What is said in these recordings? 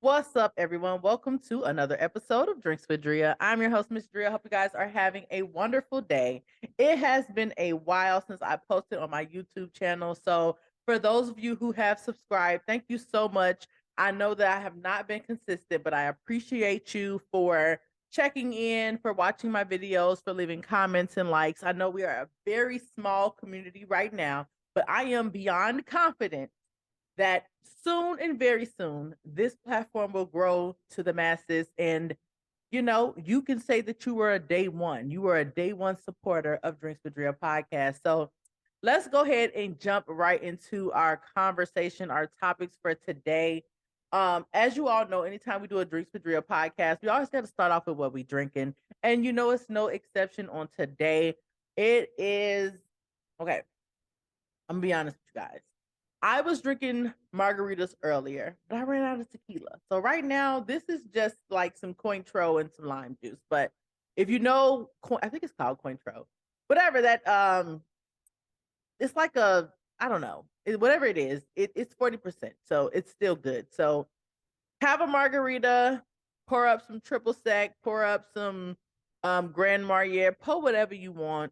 What's up, everyone? Welcome to another episode of Drinks with Drea. I'm your host, Miss Drea. Hope you guys are having a wonderful day. It has been a while since I posted on my YouTube channel. So, for those of you who have subscribed, thank you so much. I know that I have not been consistent, but I appreciate you for checking in, for watching my videos, for leaving comments and likes. I know we are a very small community right now, but I am beyond confident that soon and very soon this platform will grow to the masses. And you can say that you were a day one, you were a day one supporter of Drinks with Drea podcast. So let's go ahead and jump right into our conversation, our topics for today. As you all know, anytime we do a Drinks with Drea podcast, we always got to start off with what we drinking, and it's no exception on today. It is okay. I'm gonna be honest with you guys. I was drinking margaritas earlier, but I ran out of tequila. So right now, this is just like some Cointreau and some lime juice. But if you know, I think it's called Cointreau, whatever that. It's like I don't know, whatever it is. It's 40%, so it's still good. So have a margarita, pour up some triple sec, pour up some Grand Marnier, pour whatever you want.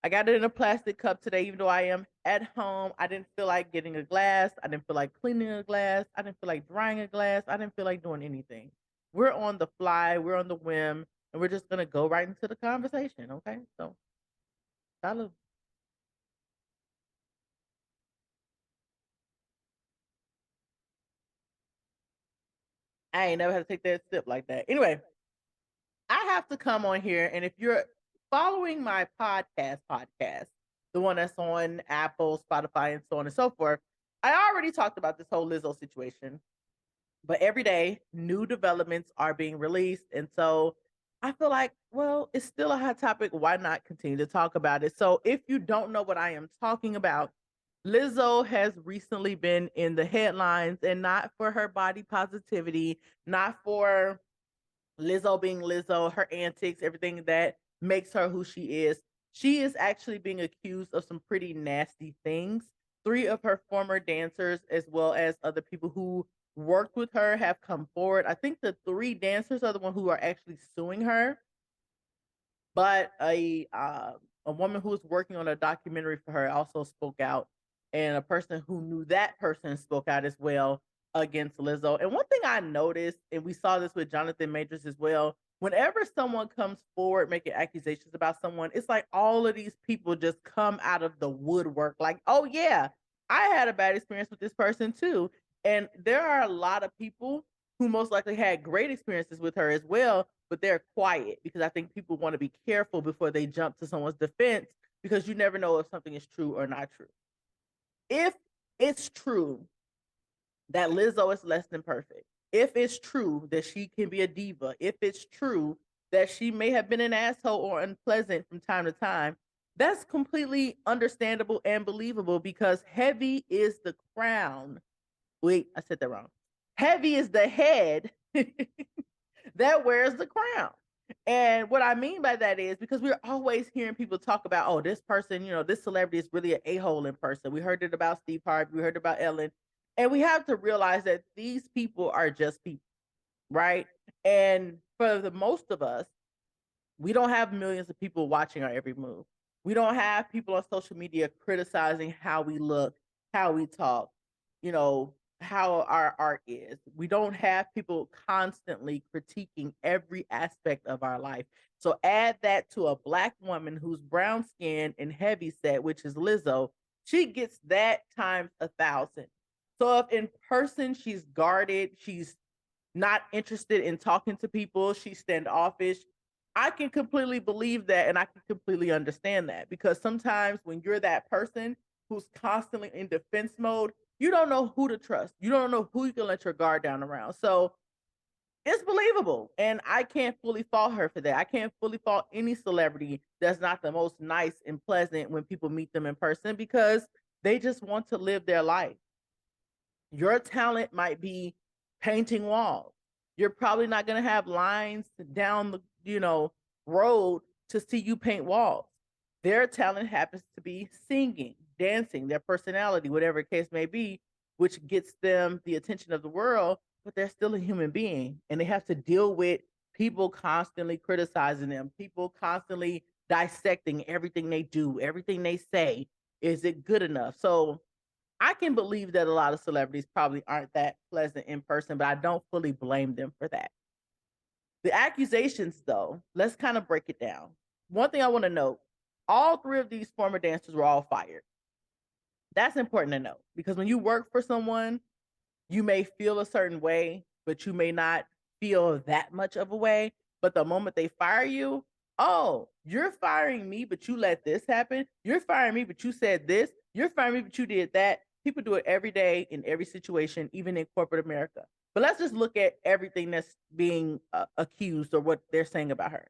I got it in a plastic cup today, even though I am at home. I didn't feel like getting a glass. I didn't feel like cleaning a glass. I didn't feel like drying a glass. I didn't feel like doing anything. We're on the fly. We're on the whim. And we're just going to go right into the conversation. Okay. So, salud. I ain't never had to take that sip like that. Anyway, I have to come on here. And if you're following my podcast, the one that's on Apple, Spotify, and so on and so forth, I already talked about this whole Lizzo situation, but every day new developments are being released. And so I feel like, well, it's still a hot topic. Why not continue to talk about it? So if you don't know what I am talking about, Lizzo has recently been in the headlines, and not for her body positivity, not for Lizzo being Lizzo, her antics, everything that makes her who she is. She is actually being accused of some pretty nasty things. Three of her former dancers, as well as other people who worked with her, have come forward. I think the three dancers are the one who are actually suing her, but a woman who was working on a documentary for her also spoke out, and a person who knew that person spoke out as well against Lizzo. And one thing I noticed, and we saw this with Jonathan Majors as well, whenever someone comes forward making accusations about someone, it's like all of these people just come out of the woodwork, like, oh yeah, I had a bad experience with this person too. And there are a lot of people who most likely had great experiences with her as well, but they're quiet because I think people want to be careful before they jump to someone's defense, because you never know if something is true or not true. If it's true that Lizzo is less than perfect, if it's true that she can be a diva, if it's true that she may have been an asshole or unpleasant from time to time, that's completely understandable and believable, because heavy is the crown. Wait, I said that wrong. Heavy is the head that wears the crown. And what I mean by that is because we're always hearing people talk about, oh, this person, this celebrity is really an a-hole in person. We heard it about Steve Harvey, we heard about Ellen. And we have to realize that these people are just people, right? And for the most of us, we don't have millions of people watching our every move. We don't have people on social media criticizing how we look, how we talk, how our art is. We don't have people constantly critiquing every aspect of our life. So add that to a Black woman who's brown skinned and heavy set, which is Lizzo. She gets that times 1,000. So if in person she's guarded, she's not interested in talking to people, she's standoffish, I can completely believe that, and I can completely understand that, because sometimes when you're that person who's constantly in defense mode, you don't know who to trust. You don't know who you can let your guard down around. So it's believable, and I can't fully fault her for that. I can't fully fault any celebrity that's not the most nice and pleasant when people meet them in person, because they just want to live their life. Your talent might be painting walls. You're probably not going to have lines down the, road to see you paint walls. Their talent happens to be singing, dancing, their personality, whatever the case may be, which gets them the attention of the world. but they're still a human being and they have to deal with people constantly criticizing them, people constantly dissecting everything they do, everything they say. Is it good enough? So I can believe that a lot of celebrities probably aren't that pleasant in person, but I don't fully blame them for that. The accusations, though, let's kind of break it down. One thing I want to note, all three of these former dancers were all fired. That's important to know because when you work for someone, you may feel a certain way, but you may not feel that much of a way. But the moment they fire you, oh, you're firing me, but you let this happen. You're firing me, but you said this. You're firing me, but you did that. People do it every day in every situation, even in corporate America. But let's just look at everything that's being accused or what they're saying about her.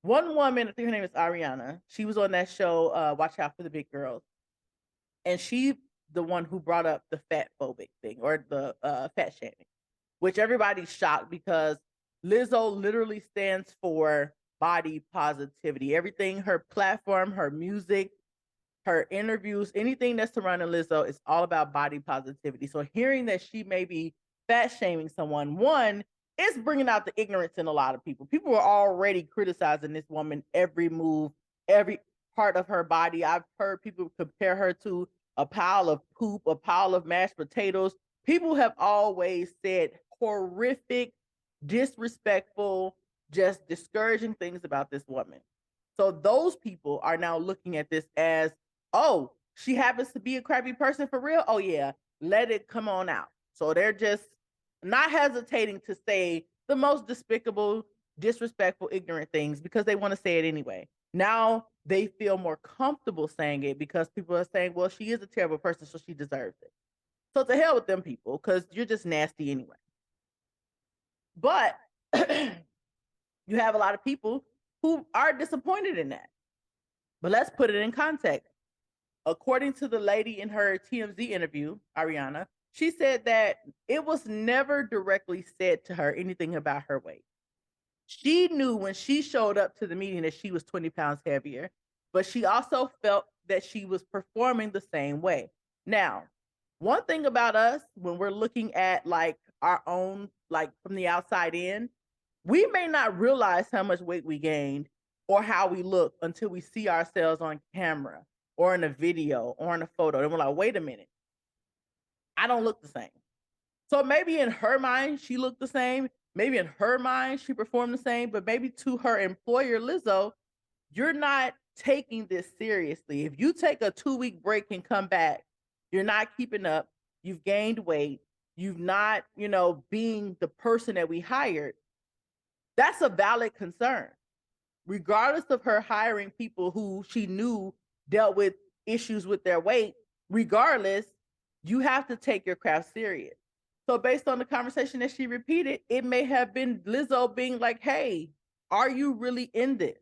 One woman, I think her name is Ariana. She was on that show, Watch Out for the Big Girls, and she the one who brought up the fat phobic thing or the fat shaming, which everybody's shocked because Lizzo literally stands for body positivity. Everything, her platform, her music, her interviews, anything that's surrounding Lizzo is all about body positivity. So hearing that she may be fat shaming someone, one, it's bringing out the ignorance in a lot of people. People were already criticizing this woman every move, every part of her body. I've heard people compare her to a pile of poop, a pile of mashed potatoes. People have always said horrific, disrespectful, just discouraging things about this woman. So those people are now looking at this as, oh, she happens to be a crappy person for real. Oh, yeah, let it come on out. So they're just not hesitating to say the most despicable, disrespectful, ignorant things because they want to say it anyway. Now they feel more comfortable saying it because people are saying, well, she is a terrible person, so she deserves it. So to hell with them people because you're just nasty anyway. But you have a lot of people who are disappointed in that. But let's put it in context. According to the lady in her TMZ interview, Ariana, she said that it was never directly said to her anything about her weight. She knew when she showed up to the meeting that she was 20 pounds heavier, but she also felt that she was performing the same way. Now, one thing about us when we're looking at like our own, like from the outside in, we may not realize how much weight we gained or how we look until we see ourselves on camera or in a video or in a photo. And we're like, wait a minute, I don't look the same. So maybe in her mind, she looked the same. Maybe in her mind, she performed the same, but maybe to her employer, Lizzo, you're not taking this seriously. If you take a 2-week break and come back, you're not keeping up. You've gained weight. You've not, being the person that we hired. That's a valid concern. Regardless of her hiring people who she knew dealt with issues with their weight, regardless, you have to take your craft serious. So based on the conversation that she repeated, it may have been Lizzo being like, hey, are you really in this?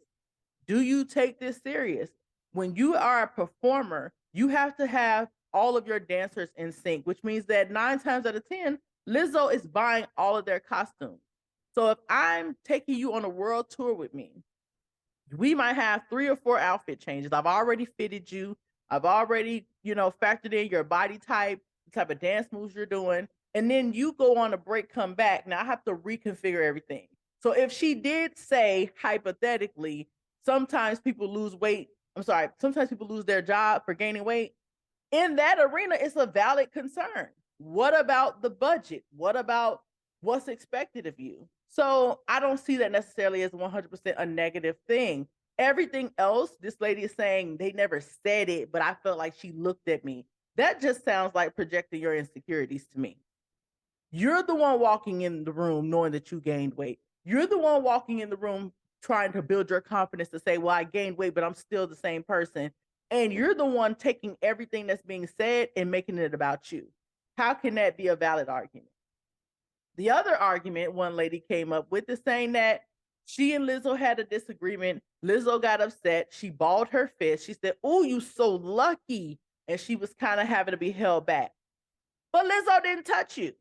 Do you take this serious? When you are a performer, you have to have all of your dancers in sync, which means that 9 times out of 10, Lizzo is buying all of their costumes. So if I'm taking you on a world tour with me, we might have 3 or 4 outfit changes. I've already fitted you. I've already, factored in your body type, the type of dance moves you're doing. And then you go on a break, come back. Now I have to reconfigure everything. So if she did say hypothetically, sometimes people lose weight. Sometimes people lose their job for gaining weight. In that arena, it's a valid concern. What about the budget? What about what's expected of you? So I don't see that necessarily as 100% a negative thing. Everything else, this lady is saying they never said it, but I felt like she looked at me. That just sounds like projecting your insecurities to me. You're the one walking in the room knowing that you gained weight. You're the one walking in the room trying to build your confidence to say, well, I gained weight, but I'm still the same person. And you're the one taking everything that's being said and making it about you. How can that be a valid argument? The other argument one lady came up with is saying that she and Lizzo had a disagreement. Lizzo got upset. She balled her fist. She said, oh, you so lucky. And she was kind of having to be held back. But Lizzo didn't touch you.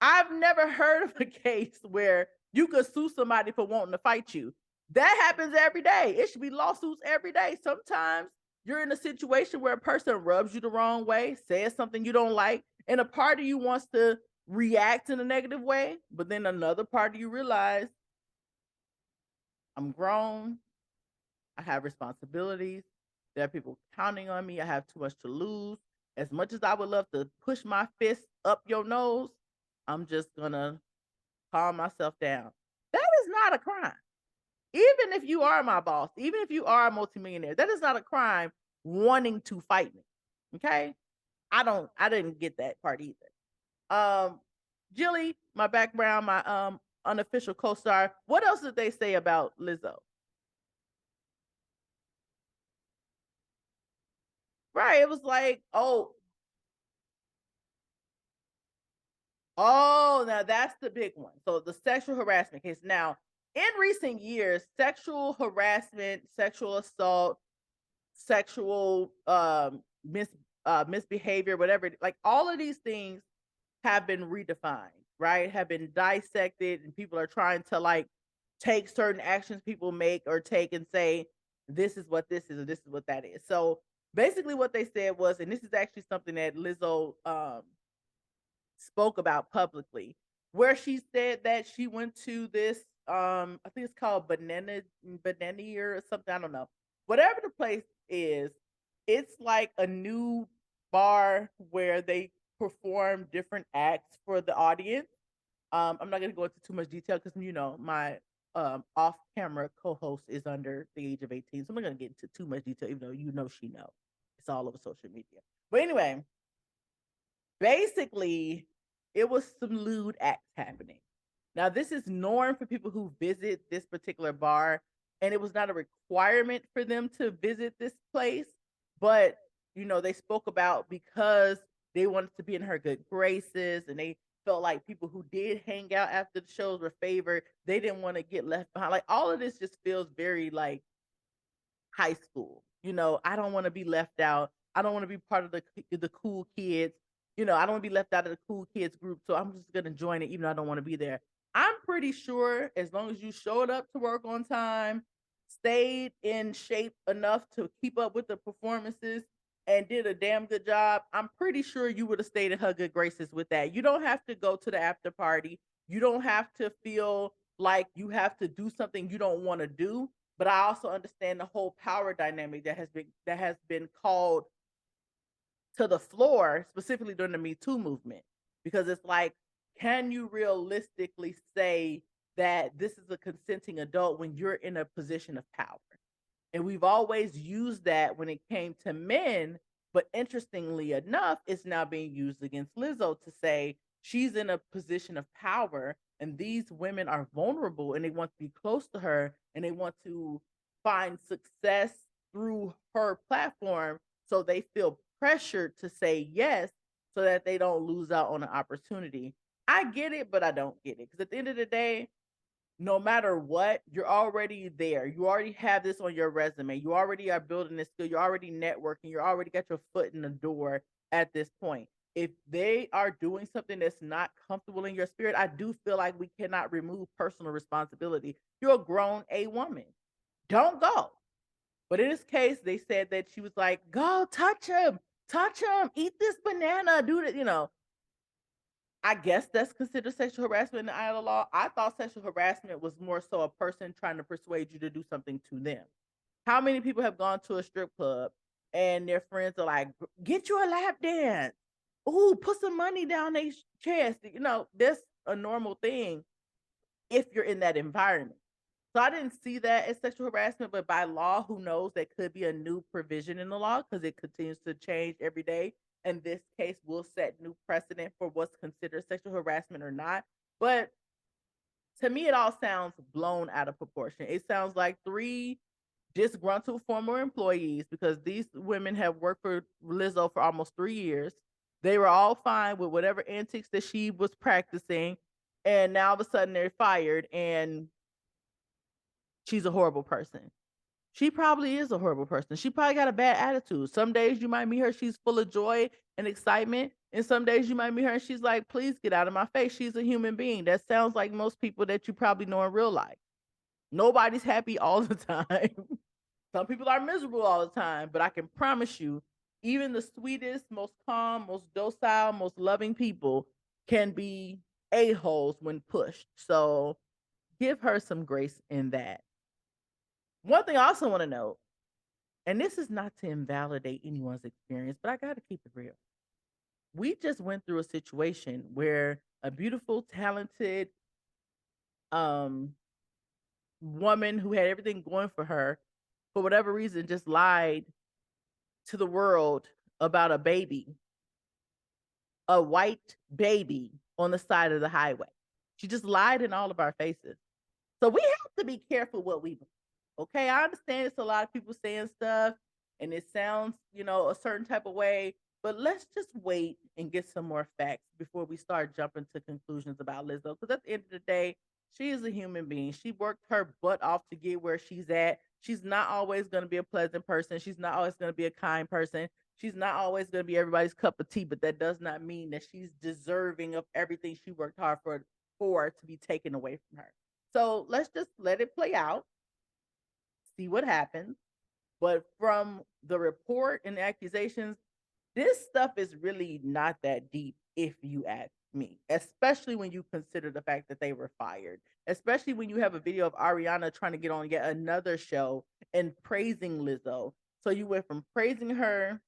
I've never heard of a case where you could sue somebody for wanting to fight you. That happens every day. It should be lawsuits every day. Sometimes you're in a situation where a person rubs you the wrong way, says something you don't like, and a part of you wants to react in a negative way, but then another part of you realize I'm grown, I have responsibilities, there are people counting on me, I have too much to lose. As much as I would love to push my fist up your nose, I'm just gonna calm myself down. That is not a crime. Even if you are my boss, even if you are a multimillionaire, that is not a crime wanting to fight me. Okay? I didn't get that part either. Um, Jilly, my background, my unofficial co-star. What else did they say about Lizzo? Right. It was like, now that's the big one. So the sexual harassment case. Now, in recent years, sexual harassment, sexual assault, sexual misbehavior, whatever, like all of these things have been redefined, right? Have been dissected, and people are trying to like take certain actions people make or take and say, this is what this is, and this is what that is. So basically, what they said was, and this is actually something that Lizzo spoke about publicly, where she said that she went to this I think it's called banana or something, I don't know, whatever the place is. It's like a new bar where they perform different acts for the audience. I'm not going to go into too much detail because my off camera co-host is under the age of 18, so I'm not going to get into too much detail, even though she knows it's all over social media. But anyway, basically, it was some lewd acts happening. Now, this is norm for people who visit this particular bar, and it was not a requirement for them to visit this place, but they spoke about because they wanted to be in her good graces, and they felt like people who did hang out after the shows were favored. They didn't want to get left behind. Like all of this just feels very like high school. I don't want to be left out. I don't want to be part of the cool kids. I don't want to be left out of the cool kids group. So I'm just gonna join it, even though I don't want to be there. I'm pretty sure as long as you showed up to work on time, stayed in shape enough to keep up with the performances, and did a damn good job, I'm pretty sure you would have stayed in her good graces with that. You don't have to go to the after party. You don't have to feel like you have to do something you don't want to do, but I also understand the whole power dynamic that has been called to the floor, specifically during the Me Too movement, because it's like, can you realistically say that this is a consenting adult when you're in a position of power? And we've always used that when it came to men, but interestingly enough, it's now being used against Lizzo to say she's in a position of power and these women are vulnerable and they want to be close to her and they want to find success through her platform. So they feel pressured to say yes so that they don't lose out on an opportunity. I get it, but I don't get it. Because at the end of the day, no matter what, you're already there. You already have this on your resume. You already are building this skill. You're already networking. You already got your foot in the door at this point. If they are doing something that's not comfortable in your spirit, I do feel like we cannot remove personal responsibility. You're a grown A woman. Don't go. But in this case, they said that she was like, go touch him, eat this banana, do that. I guess that's considered sexual harassment in the eye of the law. I thought sexual harassment was more so a person trying to persuade you to do something to them. How many people have gone to a strip club and their friends are like, get you a lap dance? Ooh, put some money down their chest. That's a normal thing if you're in that environment. So I didn't see that as sexual harassment, but by law, who knows? That could be a new provision in the law because it continues to change every day. And this case will set new precedent for what's considered sexual harassment or not. But to me, it all sounds blown out of proportion. It sounds like three disgruntled former employees, because these women have worked for Lizzo for almost 3 years. They were all fine with whatever antics that she was practicing. And now all of a sudden they're fired and she's a horrible person. She probably is a horrible person. She probably got a bad attitude. Some days you might meet her, she's full of joy and excitement. And some days you might meet her and she's like, please get out of my face. She's a human being. That sounds like most people that you probably know in real life. Nobody's happy all the time. Some people are miserable all the time, but I can promise you, even the sweetest, most calm, most docile, most loving people can be a-holes when pushed. So give her some grace in that. One thing I also want to note, and this is not to invalidate anyone's experience, but I got to keep it real. We just went through a situation where a beautiful, talented um, woman who had everything going for her, for whatever reason, just lied to the world about a baby, a white baby on the side of the highway. She just lied in all of our faces. So we have to be careful what we believe. Okay, I understand it's a lot of people saying stuff and it sounds, a certain type of way, but let's just wait and get some more facts before we start jumping to conclusions about Lizzo. Because at the end of the day, she is a human being. She worked her butt off to get where she's at. She's not always going to be a pleasant person. She's not always going to be a kind person. She's not always going to be everybody's cup of tea, but that does not mean that she's deserving of everything she worked hard for to be taken away from her. So let's just let it play out, see what happens. But from the report and the accusations, this stuff is really not that deep, if you ask me, especially when you consider the fact that they were fired, especially when you have a video of Ariana trying to get on yet another show and praising Lizzo. So you went from praising her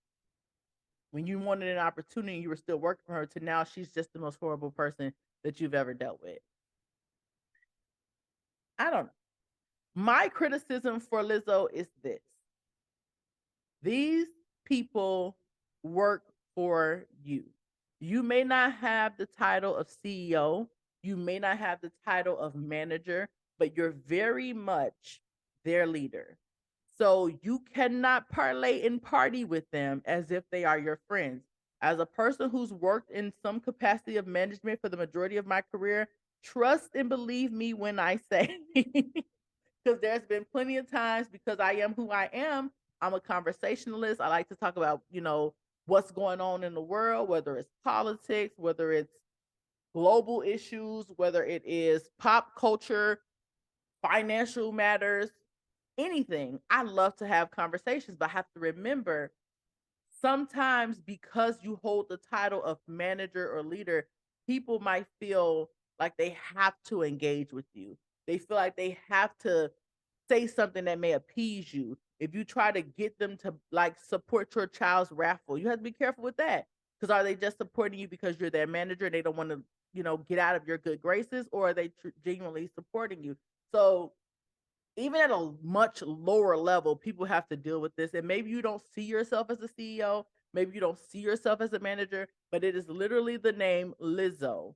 when you wanted an opportunity, you were still working for her, to now she's just the most horrible person that you've ever dealt with. I don't know. My criticism for Lizzo is this: these people work for you. You may not have the title of CEO, you may not have the title of manager, but you're very much their leader. So you cannot parlay and party with them as if they are your friends. As a person who's worked in some capacity of management for the majority of my career, trust and believe me when I say because there's been plenty of times, because I am who I am. I'm a conversationalist. I like to talk about, what's going on in the world, whether it's politics, whether it's global issues, whether it is pop culture, financial matters, anything. I love to have conversations, but I have to remember sometimes because you hold the title of manager or leader, people might feel like they have to engage with you. They feel like they have to say something that may appease you. If you try to get them to like support your child's raffle, you have to be careful with that. Because are they just supporting you because you're their manager and they don't want to, get out of your good graces, or are they genuinely supporting you? So even at a much lower level, people have to deal with this. And maybe you don't see yourself as a CEO, maybe you don't see yourself as a manager, but it is literally the name Lizzo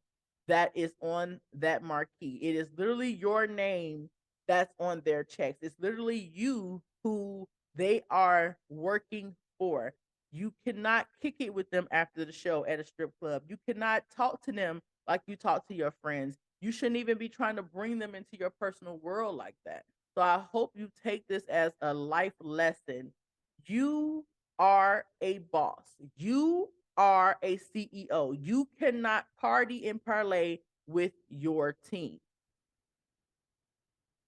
that is on that marquee. It is literally your name that's on their checks. It's literally you who they are working for. You cannot kick it with them after the show at a strip club. You cannot talk to them like you talk to your friends. You shouldn't even be trying to bring them into your personal world like that. So I hope you take this as a life lesson. You are a boss. You are a CEO. You cannot party and parlay with your team.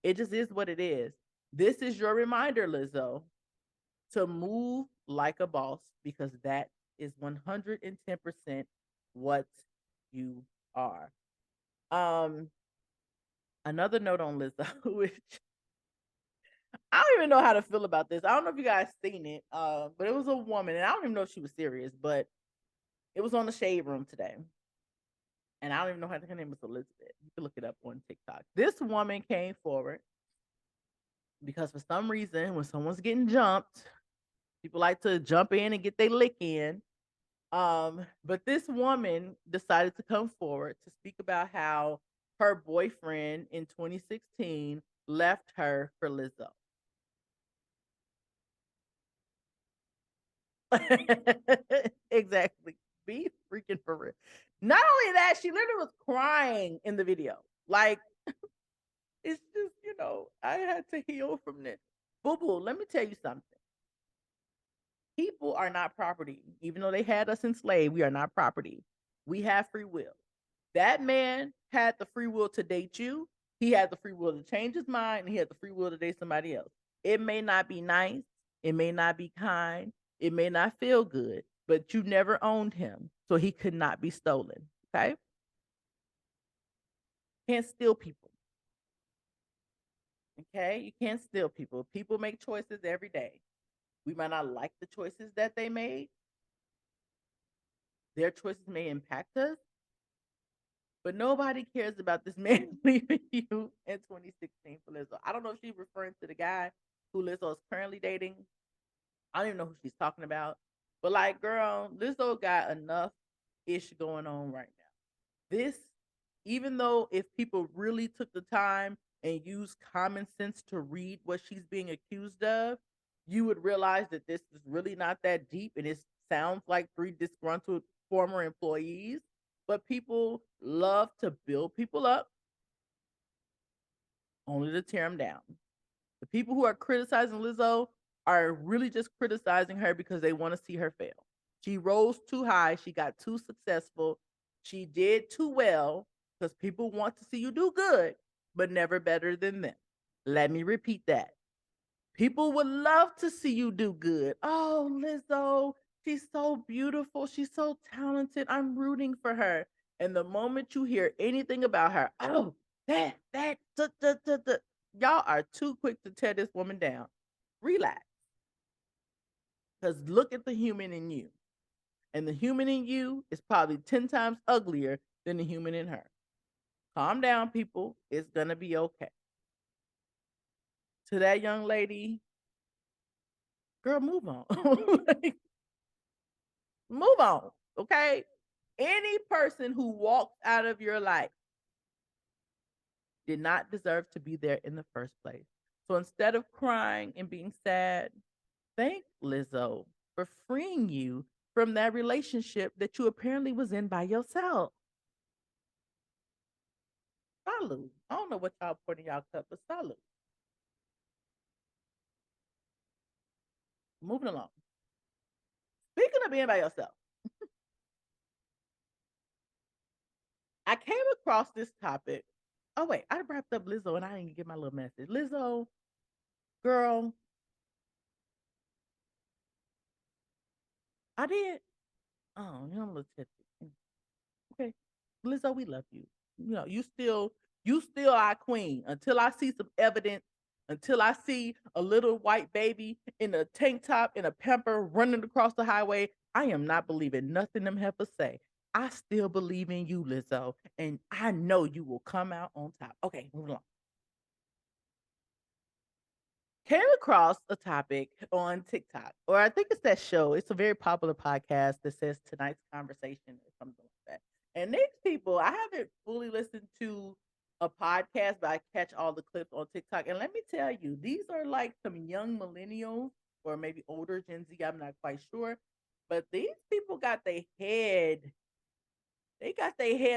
It just is what it is. This is your reminder, Lizzo, to move like a boss, because that is 110% what you are. Another note on Lizzo, which I don't even know how to feel about this. I don't know if you guys seen it, but it was a woman, and I don't even know if she was serious, but it was on the Shade Room today. And I don't even know how her name was Elizabeth. You can look it up on TikTok. This woman came forward because for some reason, when someone's getting jumped, people like to jump in and get their lick in. But this woman decided to come forward to speak about how her boyfriend in 2016 left her for Lizzo. Exactly. Be freaking for real. Not only that, she literally was crying in the video. Like, it's just, I had to heal from this. Boo boo, let me tell you something. People are not property. Even though they had us enslaved, we are not property. We have free will. That man had the free will to date you. He had the free will to change his mind, and he had the free will to date somebody else. It may not be nice. It may not be kind. It may not feel good, but you never owned him. So he could not be stolen. Okay. Can't steal people. Okay? You can't steal people. People make choices every day. We might not like the choices that they made. Their choices may impact us, but nobody cares about this man leaving you in 2016 for Lizzo. I don't know if she's referring to the guy who Lizzo is currently dating. I don't even know who she's talking about. But like, girl, Lizzo got enough ish going on right now. This, even though if people really took the time and used common sense to read what she's being accused of, you would realize that this is really not that deep and it sounds like three disgruntled former employees. But people love to build people up only to tear them down. The people who are criticizing Lizzo are really just criticizing her because they want to see her fail. She rose too high. She got too successful. She did too well because people want to see you do good, but never better than them. Let me repeat that. People would love to see you do good. Oh, Lizzo, she's so beautiful. She's so talented. I'm rooting for her. And the moment you hear anything about her, oh, that, y'all are too quick to tear this woman down. Relax. Because look at the human in you. And the human in you is probably 10 times uglier than the human in her. Calm down, people. It's going to be okay. To that young lady, girl, move on. Like, move on. Okay. Any person who walks out of your life did not deserve to be there in the first place. So instead of crying and being sad, thank Lizzo for freeing you from that relationship that you apparently was in by yourself. Salute. I don't know what y'all put in y'all cup, but salute. Moving along. Speaking of being by yourself, I came across this topic. Oh wait, I wrapped up Lizzo and I didn't get my little message. Lizzo, girl, I did. Oh, you're a little tipsy. Okay, Lizzo, we love you. You know, you still our queen. Until I see some evidence, until I see a little white baby in a tank top and a pamper running across the highway, I am not believing nothing them heifers say. I still believe in you, Lizzo, and I know you will come out on top. Okay, moving along. Came across a topic on TikTok, or I think it's that show. It's a very popular podcast that says tonight's conversation or something like that. And these people, I haven't fully listened to a podcast, but I catch all the clips on TikTok. And let me tell you, these are like some young millennials or maybe older Gen Z. I'm not quite sure. But these people got their head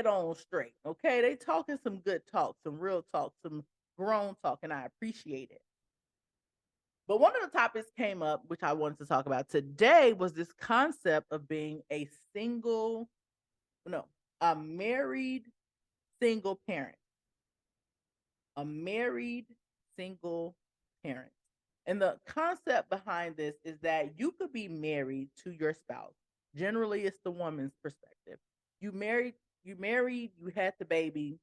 on straight. Okay. They talking some good talk, some real talk, some grown talk, and I appreciate it. But one of the topics came up, which I wanted to talk about today, was this concept of being a single, no, a married single parent, a married single parent. And the concept behind this is that you could be married to your spouse. Generally, it's the woman's perspective. You married, you had the baby,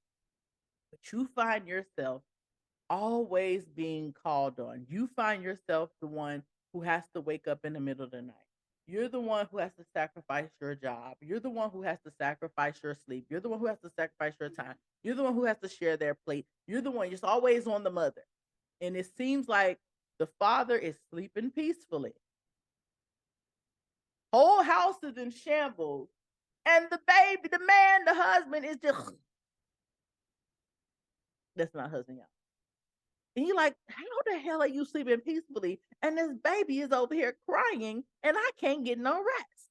but you find yourself always being called on. You find yourself the one who has to wake up in the middle of the night. You're the one who has to sacrifice your job. You're the one who has to sacrifice your sleep. You're the one who has to sacrifice your time. You're the one who has to share their plate. You're the one, it's always on the mother. And it seems like the father is sleeping peacefully. Whole house is in shambles. And the baby, the man, the husband is just, that's not husband, y'all. And you're like, how the hell are you sleeping peacefully? And this baby is over here crying and I can't get no rest.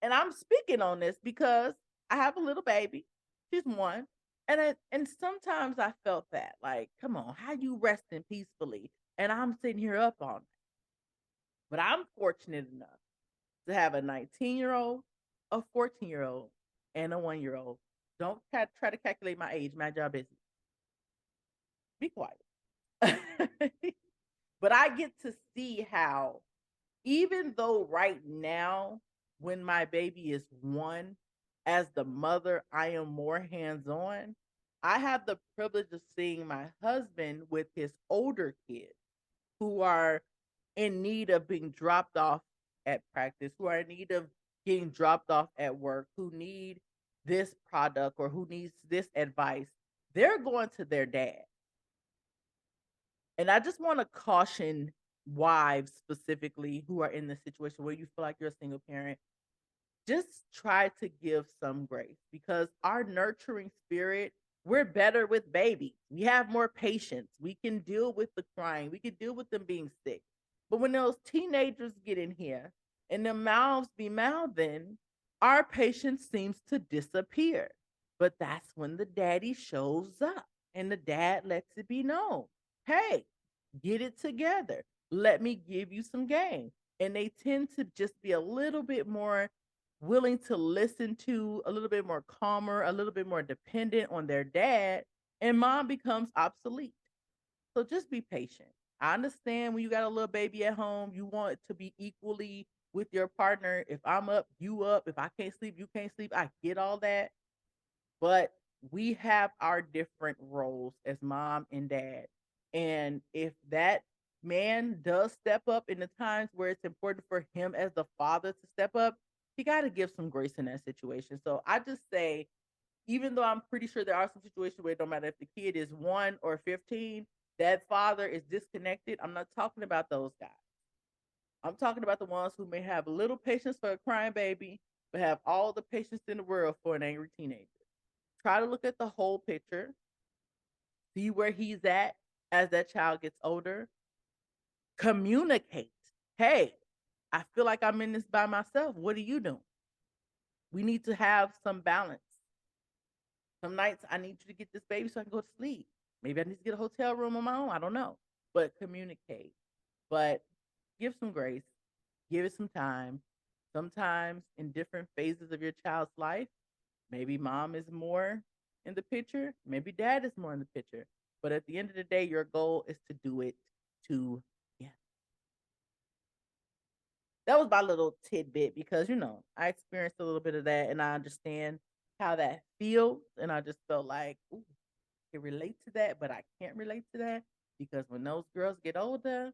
And I'm speaking on this because I have a little baby. She's one. And sometimes I felt that, like, come on, how you resting peacefully? And I'm sitting here up all night. But I'm fortunate enough to have a 19-year-old, a 14-year-old, and a 1-year-old. Don't try to calculate my age. My job is be quiet. But I get to see how, even though right now, when my baby is one, as the mother, I am more hands on. I have the privilege of seeing my husband with his older kids who are in need of being dropped off at practice, who are in need of getting dropped off at work, who need this product or who needs this advice. They're going to their dad. And I just want to caution wives specifically who are in the situation where you feel like you're a single parent, just try to give some grace because our nurturing spirit, we're better with babies. We have more patience. We can deal with the crying. We can deal with them being sick. But when those teenagers get in here and their mouths be mouthing, our patience seems to disappear. But that's when the daddy shows up and the dad lets it be known. Hey, get it together. Let me give you some game. And they tend to just be a little bit more willing to listen to, a little bit more calmer, a little bit more dependent on their dad, and mom becomes obsolete. So just be patient. I understand when you got a little baby at home, you want it to be equally with your partner. If I'm up, you up. If I can't sleep, you can't sleep. I get all that. But we have our different roles as mom and dad. And if that man does step up in the times where it's important for him as the father to step up, he got to give some grace in that situation. So I just say, even though I'm pretty sure there are some situations where it don't matter if the kid is 1 or 15, that father is disconnected. I'm not talking about those guys. I'm talking about the ones who may have little patience for a crying baby, but have all the patience in the world for an angry teenager. Try to look at the whole picture, see where he's at as that child gets older, communicate. Hey, I feel like I'm in this by myself. What are you doing? We need to have some balance. Some nights I need you to get this baby so I can go to sleep. Maybe I need to get a hotel room on my own. I don't know. But communicate. But give some grace. Give it some time. Sometimes in different phases of your child's life, maybe mom is more in the picture, maybe dad is more in the picture. But at the end of the day, your goal is to do it together. That was my little tidbit because I experienced a little bit of that and I understand how that feels. And I just felt like, ooh, I can relate to that, but I can't relate to that because when those girls get older,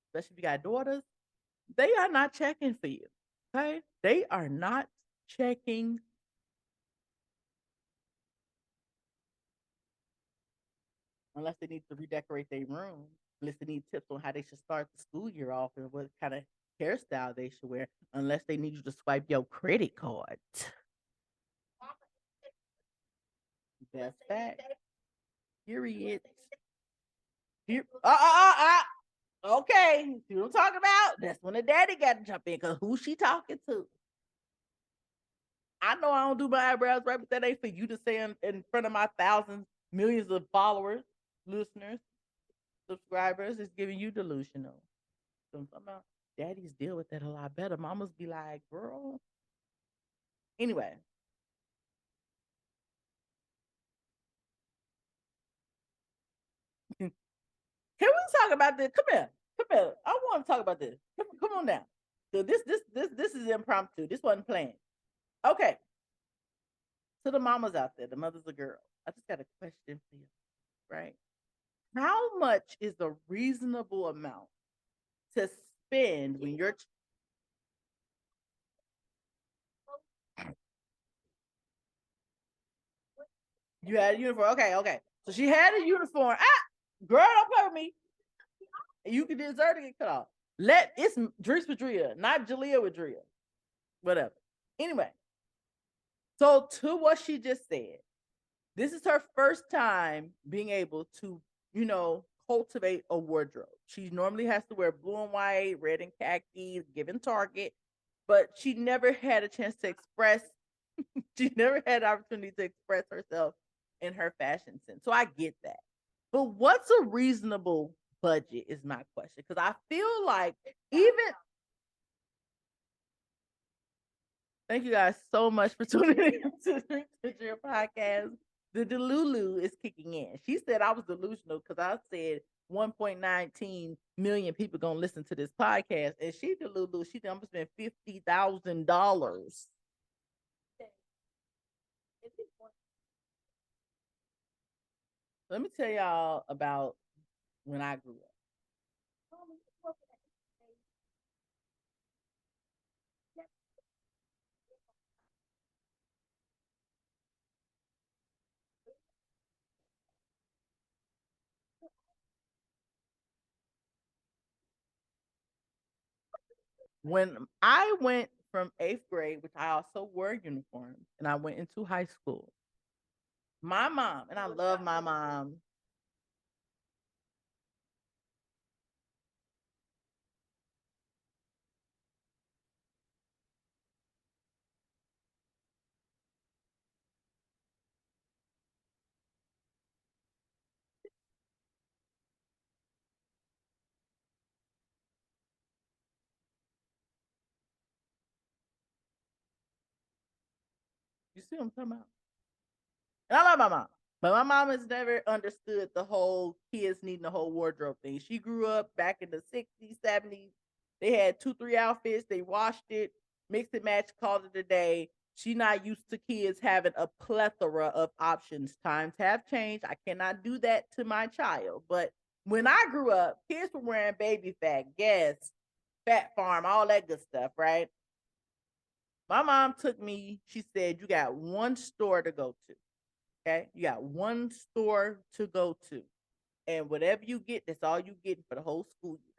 especially if you got daughters, they are not checking for you. Okay? They are not checking unless they need to redecorate their room, unless they need tips on how they should start the school year off and what kind of hairstyle they should wear, unless they need you to swipe your credit card. That's fact. Period. Here, okay, see what I'm talking about? That's when the daddy got to jump in because who she talking to? I know I don't do my eyebrows right, but that ain't for you to say in front of my thousands, millions of followers, listeners, subscribers. It's giving you delusional. So I'm talking about daddies deal with that a lot better. Mamas be like, girl. Anyway, can we talk about this? Come here. Come here. I want to talk about this. Come on down. So this is impromptu. This wasn't planned. Okay. To the mamas out there, the mothers of girls, I just got a question for you, right? How much is a reasonable amount to spend when you had a uniform? Okay, okay. So she had a uniform. Girl, don't play with me. You can deserve to get cut off. It's Dries with Drea, not Jalea with Drea. Whatever. Anyway, so to what she just said, this is her first time being able to, cultivate a wardrobe. She normally has to wear blue and white, red and khaki, given Target, but she never had a chance to express, she never had the opportunity to express herself in her fashion sense. So I get that. But what's a reasonable budget is my question. Because I feel like even thank you guys so much for tuning in to your podcast. The Delulu is kicking in. She said I was delusional because I said 1.19 million people gonna listen to this podcast, and she Delulu. She I'm gonna spend $50,000. Let me tell y'all about when I grew up. When I went from eighth grade, which I also wore uniforms, and I went into high school, my mom, and I love my mom. You see what I'm talking about? And I love my mom. But my mom has never understood the whole kids needing the whole wardrobe thing. She grew up back in the 60s, 70s. They had two, three outfits. They washed it, mixed and matched, called it a day. She not used to kids having a plethora of options. Times have changed. I cannot do that to my child. But when I grew up, kids were wearing baby fat, Guess, Fat Farm, all that good stuff, right? My mom took me, she said, you got one store to go to. Okay. You got one store to go to. And whatever you get, that's all you getting for the whole school year.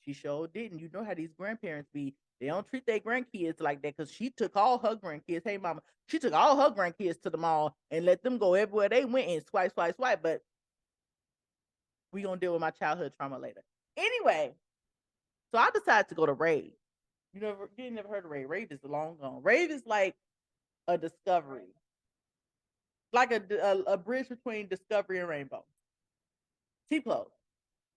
She sure didn't. You know how these grandparents be. They don't treat their grandkids like that because she took all her grandkids. Hey, mama, she took all her grandkids to the mall and let them go everywhere they went and swipe, swipe, swipe. But we gonna deal with my childhood trauma later. Anyway, so I decided to go to Rave. You never heard of Rave? Rave is long gone. Rave is like a discovery, like a bridge between Discovery and Rainbow. Cheap clothes.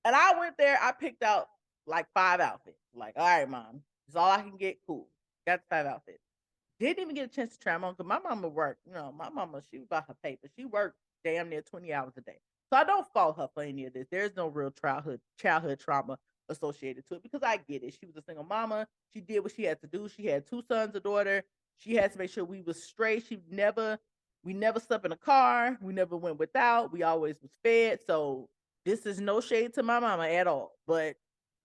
And I went there. I picked out like 5 outfits. Like, all right, mom, it's all I can get. Cool. Got the 5 outfits. Didn't even get a chance to try them on because my mama worked. You know, my mama, she was about her paper. She worked damn near 20 hours a day. So I don't fault her for any of this. There's no real childhood trauma associated to it because I get it. She was a single mama. She did what she had to do. She had two sons, a daughter. She had to make sure we was straight. We never slept in a car. We never went without. We always was fed. So this is no shade to my mama at all. But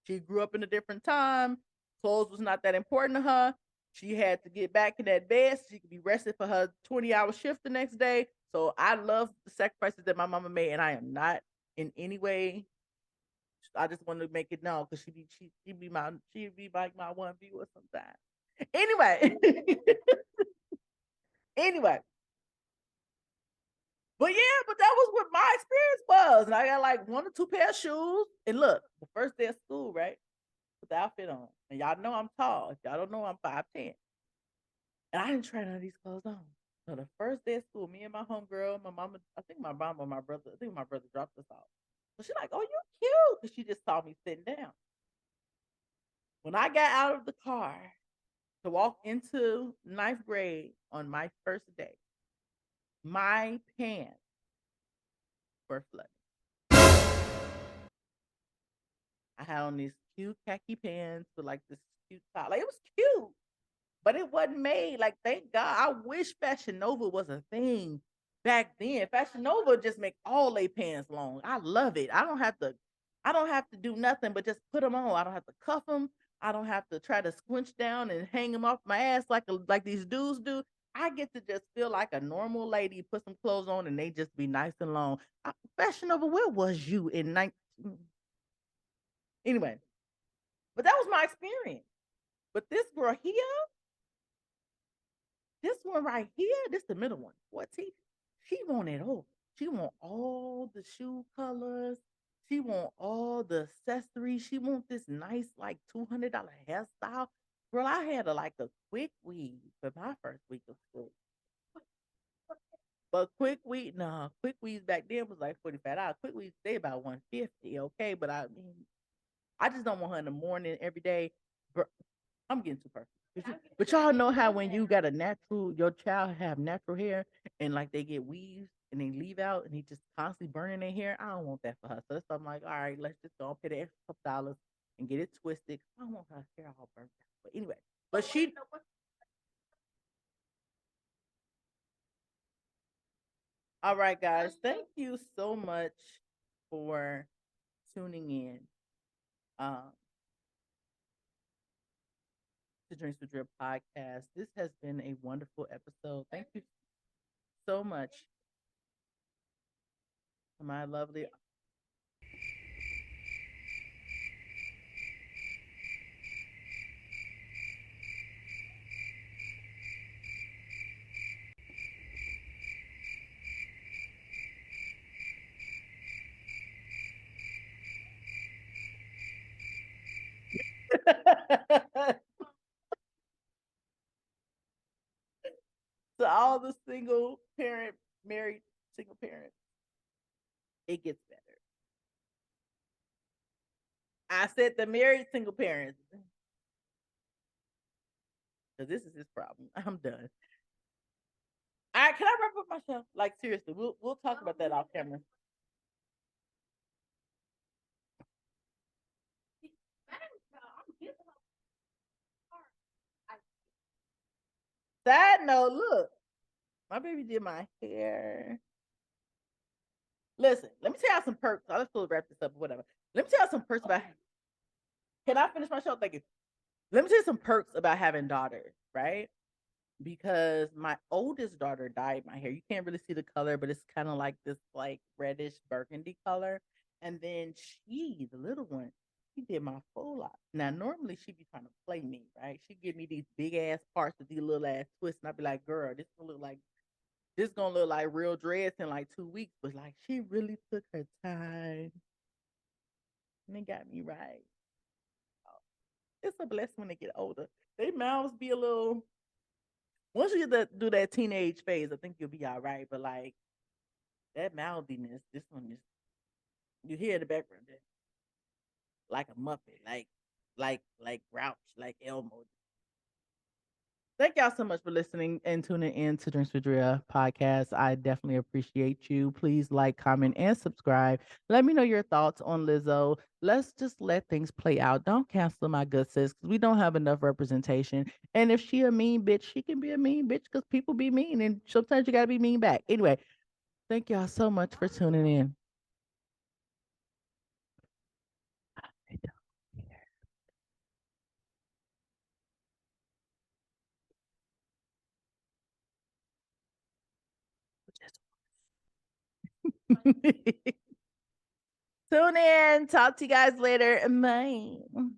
she grew up in a different time. Clothes was not that important to her. She had to get back in that bed so she could be rested for her 20-hour shift the next day. So I love the sacrifices that my mama made, and I am not in any way. I just want to make it known because she'd be like my one viewer sometimes. Anyway, anyway, but yeah, but that was what my experience was, and I got like one or two pair of shoes. And look, the first day of school, right? Put the outfit on, and y'all know I'm tall. If y'all don't know, I'm 5'10". And I didn't try none of these clothes on. So the first day of school, me and my homegirl, my mama, I think my mom or my brother, I think my brother dropped us off. So she's like, "Oh, you cute," because she just saw me sitting down. When I got out of the car to walk into ninth grade on my first day, my pants were flooded. I had on these cute khaki pants with like this cute top. Like it was cute. But it wasn't made. Like, thank God. I wish Fashion Nova was a thing back then. Fashion Nova just make all they pants long. I love it. I don't have to do nothing but just put them on. I don't have to cuff them. I don't have to try to squinch down and hang them off my ass like these dudes do. I get to just feel like a normal lady, put some clothes on, and they just be nice and long. Fashion Nova, where was you in 19? Anyway, but that was my experience. But this girl here, this one right here, this the middle one. 14. She want it all. She want all the shoe colors. She want all the accessories. She want this nice like $200 hairstyle. Girl, I had like a quick weave for my first week of school. But quick weave, nah, quick weaves back then was like $45. Quick weaves stay about 150, okay? But I mean, I just don't want her in the morning every day. I'm getting too perfect. But y'all know how when you got your child have natural hair and like they get weaves and they leave out and he just constantly burning their hair. I don't want that for her. So I'm like, all right, let's just go and pay the extra couple dollars and get it twisted. I don't want her hair all burnt out. But anyway, but she, All right, guys. Thank you so much for tuning in um, to Drinks with Drip podcast. This has been a wonderful episode. Thank you so much to my lovely. To all the single parent, married single parents, it gets better. I said the married single parents, because this is his problem. I'm done. All right, can I wrap up myself? Like seriously, we'll talk about that off camera. Side note, look, my baby did my hair. Listen, let me tell y'all some perks. I'll just wrap this up or whatever. Let me tell y'all some perks about. Can I finish my show? Thank you. Let me tell you some perks about having daughters, right? Because my oldest daughter dyed my hair. You can't really see the color, but it's kind of like this like reddish burgundy color. And then she, the little one, she did my full lot. Now normally she'd be trying to play me, right? She'd give me these big ass parts with these little ass twists, and I'd be like, girl, this gonna look like real dreads in like 2 weeks. But like she really took her time and it got me right. It's a blessing when they get older. They mouths be a little. Once you get to do that teenage phase, I think you'll be all right. But like that mouthiness, this one is you hear the background like a muppet, like Grouch, like Elmo. Thank y'all so much for listening and tuning in to Drinks with Drea podcast. I definitely appreciate you. Please like, comment, and subscribe. Let me know your thoughts on Lizzo. Let's just let things play out. Don't cancel my good sis because we don't have enough representation. And if she a mean bitch, she can be a mean bitch because people be mean and sometimes you gotta be mean back. Anyway, thank y'all so much for tuning in. Tune in. Talk to you guys later. Bye.